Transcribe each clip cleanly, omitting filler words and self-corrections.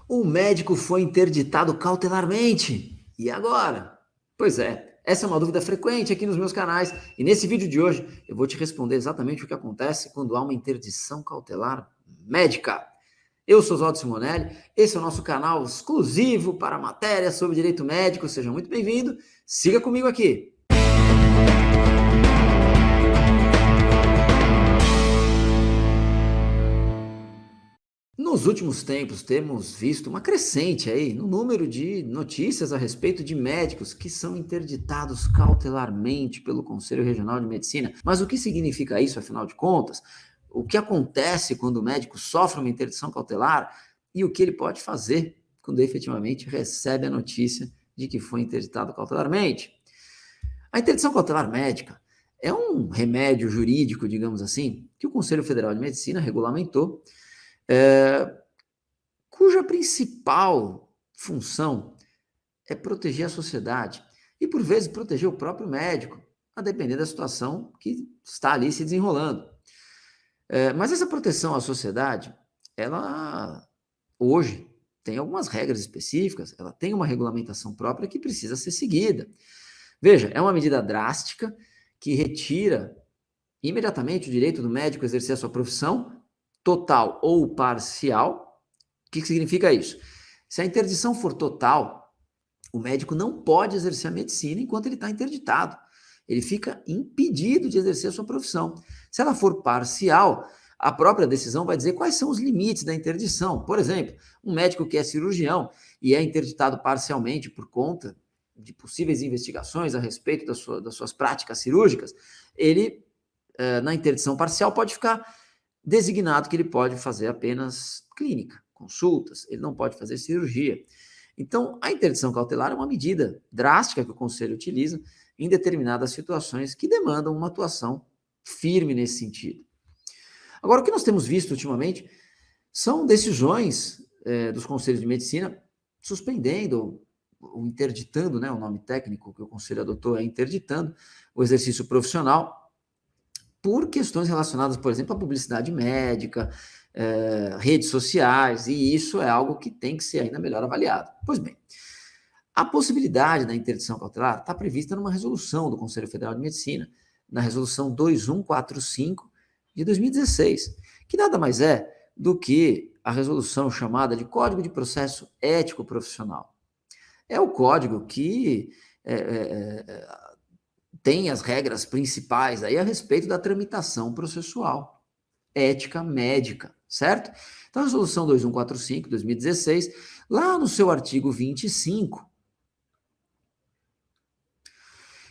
O médico foi interditado cautelarmente. E agora? Pois é, essa é uma dúvida frequente aqui nos meus canais. E nesse vídeo de hoje eu vou te responder exatamente o que acontece quando há uma interdição cautelar médica. Eu sou Oswaldo Simonelli, esse é o nosso canal exclusivo para matérias sobre direito médico. Seja muito bem-vindo, siga comigo aqui. Nos últimos tempos, temos visto uma crescente aí no número de notícias a respeito de médicos que são interditados cautelarmente pelo Conselho Regional de Medicina. Mas o que significa isso, afinal de contas? O que acontece quando o médico sofre uma interdição cautelar e o que ele pode fazer quando efetivamente recebe a notícia de que foi interditado cautelarmente? A interdição cautelar médica é um remédio jurídico, digamos assim, que o Conselho Federal de Medicina regulamentou, cuja principal função é proteger a sociedade e, por vezes, proteger o próprio médico, a depender da situação que está ali se desenrolando. Mas essa proteção à sociedade, ela hoje tem algumas regras específicas, ela tem uma regulamentação própria que precisa ser seguida. Veja, é uma medida drástica que retira imediatamente o direito do médico a exercer a sua profissão, total ou parcial. O que significa isso? Se a interdição for total, o médico não pode exercer a medicina enquanto ele está interditado. Ele fica impedido de exercer a sua profissão. Se ela for parcial, a própria decisão vai dizer quais são os limites da interdição. Por exemplo, um médico que é cirurgião e é interditado parcialmente por conta de possíveis investigações a respeito das suas práticas cirúrgicas, ele, na interdição parcial, pode ficar designado que ele pode fazer apenas clínica, consultas, ele não pode fazer cirurgia. Então, a interdição cautelar é uma medida drástica que o Conselho utiliza em determinadas situações que demandam uma atuação firme nesse sentido. Agora, o que nós temos visto ultimamente são decisões dos Conselhos de Medicina suspendendo ou interditando, né, o nome técnico que o Conselho adotou é interditando o exercício profissional por questões relacionadas, por exemplo, à publicidade médica, redes sociais, e isso é algo que tem que ser ainda melhor avaliado. Pois bem, a possibilidade da interdição cautelar está prevista numa resolução do Conselho Federal de Medicina, na resolução 2145 de 2016, que nada mais é do que a resolução chamada de Código de Processo Ético Profissional. É o código que tem as regras principais aí a respeito da tramitação processual, ética médica, certo? Então, a resolução 2145, 2016, lá no seu artigo 25,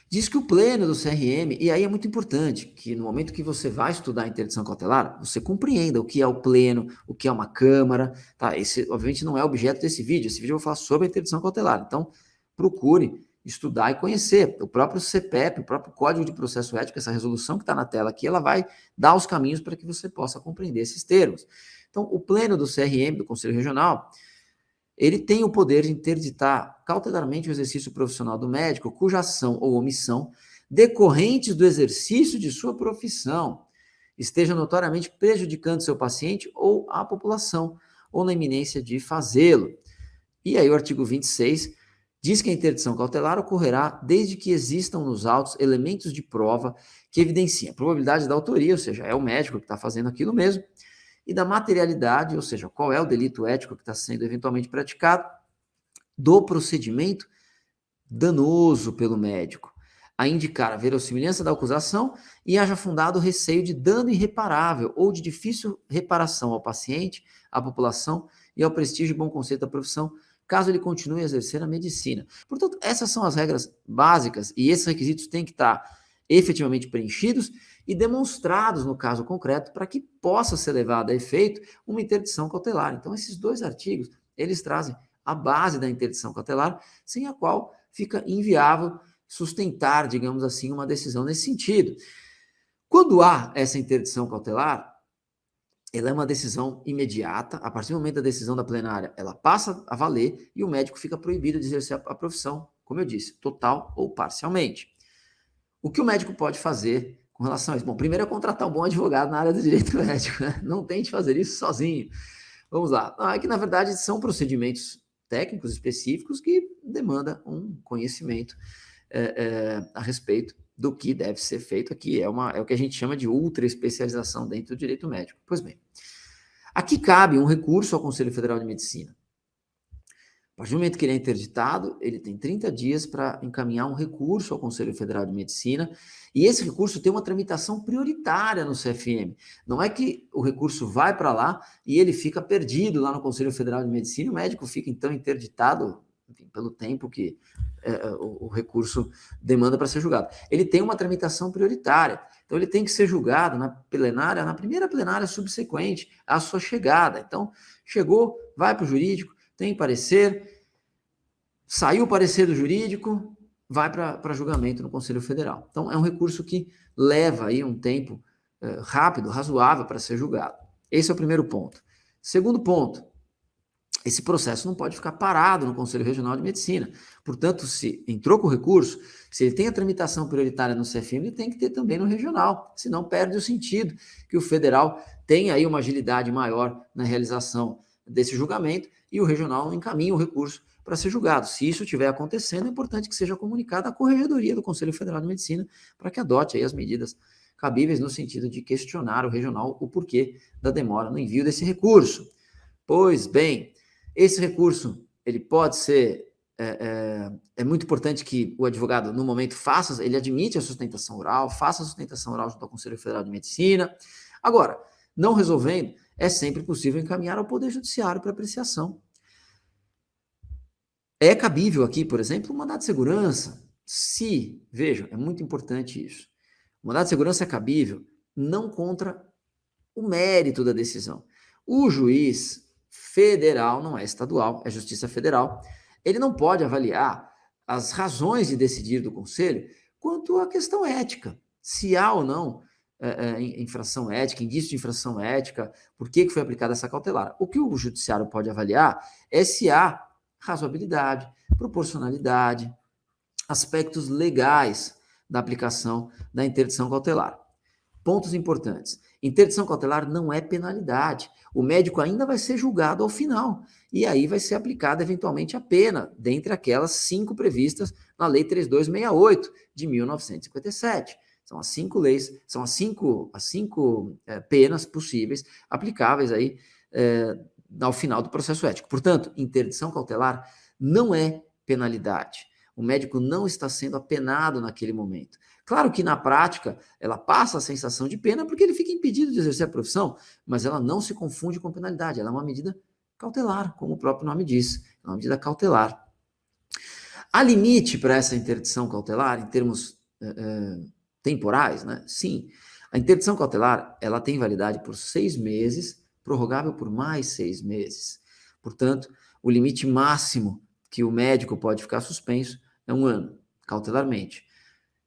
diz que o pleno do CRM, e aí é muito importante que no momento que você vai estudar a interdição cautelar, você compreenda o que é o pleno, o que é uma câmara, tá? Esse, obviamente, não é objeto desse vídeo. Esse vídeo eu vou falar sobre a interdição cautelar. Então, procure estudar e conhecer. O próprio CPEP, o próprio Código de Processo Ético, essa resolução que está na tela aqui, ela vai dar os caminhos para que você possa compreender esses termos. Então, o pleno do CRM, do Conselho Regional, ele tem o poder de interditar cautelarmente o exercício profissional do médico, cuja ação ou omissão decorrentes do exercício de sua profissão esteja notoriamente prejudicando seu paciente ou a população, ou na iminência de fazê-lo. E aí o artigo 26 diz que a interdição cautelar ocorrerá desde que existam nos autos elementos de prova que evidenciem a probabilidade da autoria, ou seja, é o médico que está fazendo aquilo mesmo, e da materialidade, ou seja, qual é o delito ético que está sendo eventualmente praticado, do procedimento danoso pelo médico, a indicar a verossimilhança da acusação e haja fundado o receio de dano irreparável ou de difícil reparação ao paciente, à população e ao prestígio e bom conceito da profissão, caso ele continue a exercer a medicina. Portanto, essas são as regras básicas e esses requisitos têm que estar efetivamente preenchidos e demonstrados no caso concreto para que possa ser levada a efeito uma interdição cautelar. Então, esses dois artigos, eles trazem a base da interdição cautelar, sem a qual fica inviável sustentar, digamos assim, uma decisão nesse sentido. Quando há essa interdição cautelar, ela é uma decisão imediata, a partir do momento da decisão da plenária, ela passa a valer e o médico fica proibido de exercer a profissão, como eu disse, total ou parcialmente. O que o médico pode fazer com relação a isso? Bom, primeiro é contratar um bom advogado na área do direito médico, né? Não tente fazer isso sozinho. Vamos lá. É que, na verdade, são procedimentos técnicos específicos que demandam um conhecimento a respeito do que deve ser feito aqui. É o que a gente chama de ultra especialização dentro do direito médico. Pois bem, aqui cabe um recurso ao Conselho Federal de Medicina. A partir do momento que ele é interditado, ele tem 30 dias para encaminhar um recurso ao Conselho Federal de Medicina, e esse recurso tem uma tramitação prioritária no CFM. Não é que o recurso vai para lá e ele fica perdido lá no Conselho Federal de Medicina, e o médico fica então interditado, enfim, pelo tempo que o recurso demanda para ser julgado. Ele tem uma tramitação prioritária, então ele tem que ser julgado na plenária, na primeira plenária subsequente à sua chegada. Então, chegou, vai para o jurídico, tem parecer, saiu o parecer do jurídico, vai para julgamento no Conselho Federal. Então, é um recurso que leva aí um tempo rápido, razoável para ser julgado. Esse é o primeiro ponto. Segundo ponto, esse processo não pode ficar parado no Conselho Regional de Medicina. Portanto, se entrou com o recurso, se ele tem a tramitação prioritária no CFM, ele tem que ter também no regional, senão perde o sentido que o federal tenha aí uma agilidade maior na realização desse julgamento e o regional encaminha o recurso para ser julgado. Se isso estiver acontecendo, é importante que seja comunicado à Corregedoria do Conselho Federal de Medicina para que adote aí as medidas cabíveis no sentido de questionar o regional o porquê da demora no envio desse recurso. Pois bem, esse recurso, ele pode ser, é muito importante que o advogado, no momento, ele admite a sustentação oral, faça a sustentação oral junto ao Conselho Federal de Medicina. Agora, não resolvendo, é sempre possível encaminhar ao Poder Judiciário para apreciação. É cabível aqui, por exemplo, um mandado de segurança, vejam, é muito importante isso, o mandado de segurança é cabível não contra o mérito da decisão. O juiz federal, não é estadual, é Justiça Federal, ele não pode avaliar as razões de decidir do Conselho quanto à questão ética, se há ou não infração ética, indício de infração ética, por que foi aplicada essa cautelar. O que o judiciário pode avaliar é se há razoabilidade, proporcionalidade, aspectos legais da aplicação da interdição cautelar. Pontos importantes. Interdição cautelar não é penalidade. O médico ainda vai ser julgado ao final. E aí vai ser aplicada eventualmente a pena, dentre aquelas 5 previstas na Lei 3268 de 1957. São as 5 leis, são as cinco penas possíveis, aplicáveis aí ao final do processo ético. Portanto, interdição cautelar não é penalidade. O médico não está sendo apenado naquele momento. Claro que na prática ela passa a sensação de pena porque ele fica impedido de exercer a profissão, mas ela não se confunde com penalidade, ela é uma medida cautelar, como o próprio nome diz, é uma medida cautelar. Há limite para essa interdição cautelar em termos temporais, né? Sim. A interdição cautelar, ela tem validade por 6 meses, prorrogável por mais 6 meses. Portanto, o limite máximo que o médico pode ficar suspenso é 1 ano, cautelarmente.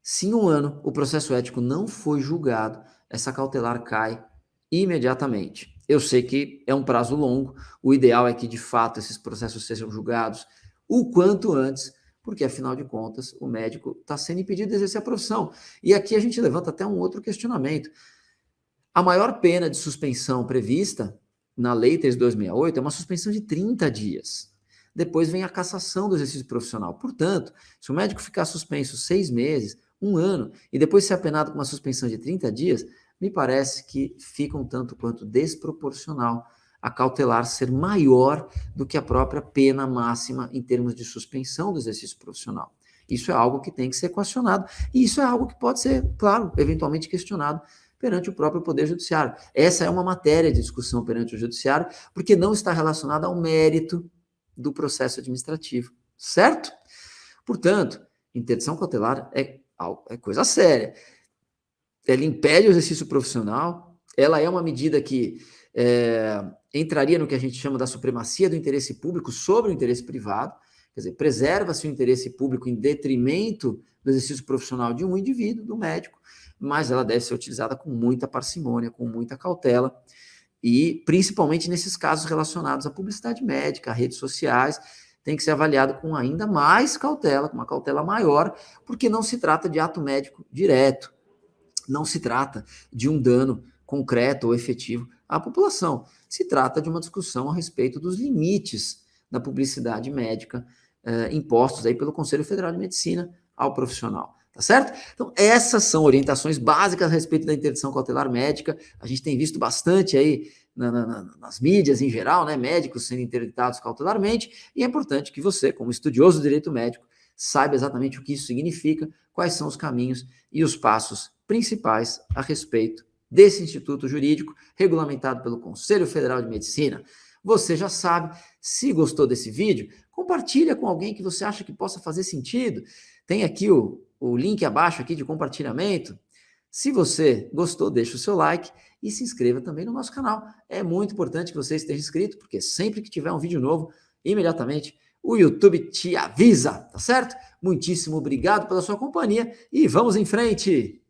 Se em 1 ano o processo ético não foi julgado, essa cautelar cai imediatamente. Eu sei que é um prazo longo, o ideal é que, de fato, esses processos sejam julgados o quanto antes, porque, afinal de contas, o médico está sendo impedido de exercer a profissão. E aqui a gente levanta até um outro questionamento. A maior pena de suspensão prevista na Lei 3268 é uma suspensão de 30 dias. Depois vem a cassação do exercício profissional. Portanto, se o médico ficar suspenso 6 meses, 1 ano, e depois ser apenado com uma suspensão de 30 dias, me parece que fica um tanto quanto desproporcional a cautelar ser maior do que a própria pena máxima em termos de suspensão do exercício profissional. Isso é algo que tem que ser equacionado, e isso é algo que pode ser, claro, eventualmente questionado perante o próprio Poder Judiciário. Essa é uma matéria de discussão perante o Judiciário, porque não está relacionada ao mérito do processo administrativo, certo? Portanto, interdição cautelar é coisa séria. Ela impede o exercício profissional, ela é uma medida que entraria no que a gente chama da supremacia do interesse público sobre o interesse privado, quer dizer, preserva-se o interesse público em detrimento do exercício profissional de um indivíduo, do médico, mas ela deve ser utilizada com muita parcimônia, com muita cautela, e principalmente nesses casos relacionados à publicidade médica, a redes sociais, tem que ser avaliado com ainda mais cautela, com uma cautela maior, porque não se trata de ato médico direto, não se trata de um dano concreto ou efetivo à população. se trata de uma discussão a respeito dos limites da publicidade médica impostos aí pelo Conselho Federal de Medicina ao profissional. Tá certo? Então, essas são orientações básicas a respeito da interdição cautelar médica. A gente tem visto bastante aí nas mídias em geral, né, médicos sendo interditados cautelarmente, e é importante que você, como estudioso do direito médico, saiba exatamente o que isso significa, quais são os caminhos e os passos principais a respeito desse instituto jurídico regulamentado pelo Conselho Federal de Medicina. Você já sabe, se gostou desse vídeo, compartilha com alguém que você acha que possa fazer sentido. Tem aqui o link abaixo aqui de compartilhamento. Se você gostou, deixa o seu like e se inscreva também no nosso canal. É muito importante que você esteja inscrito, porque sempre que tiver um vídeo novo, imediatamente o YouTube te avisa, tá certo? Muitíssimo obrigado pela sua companhia e vamos em frente!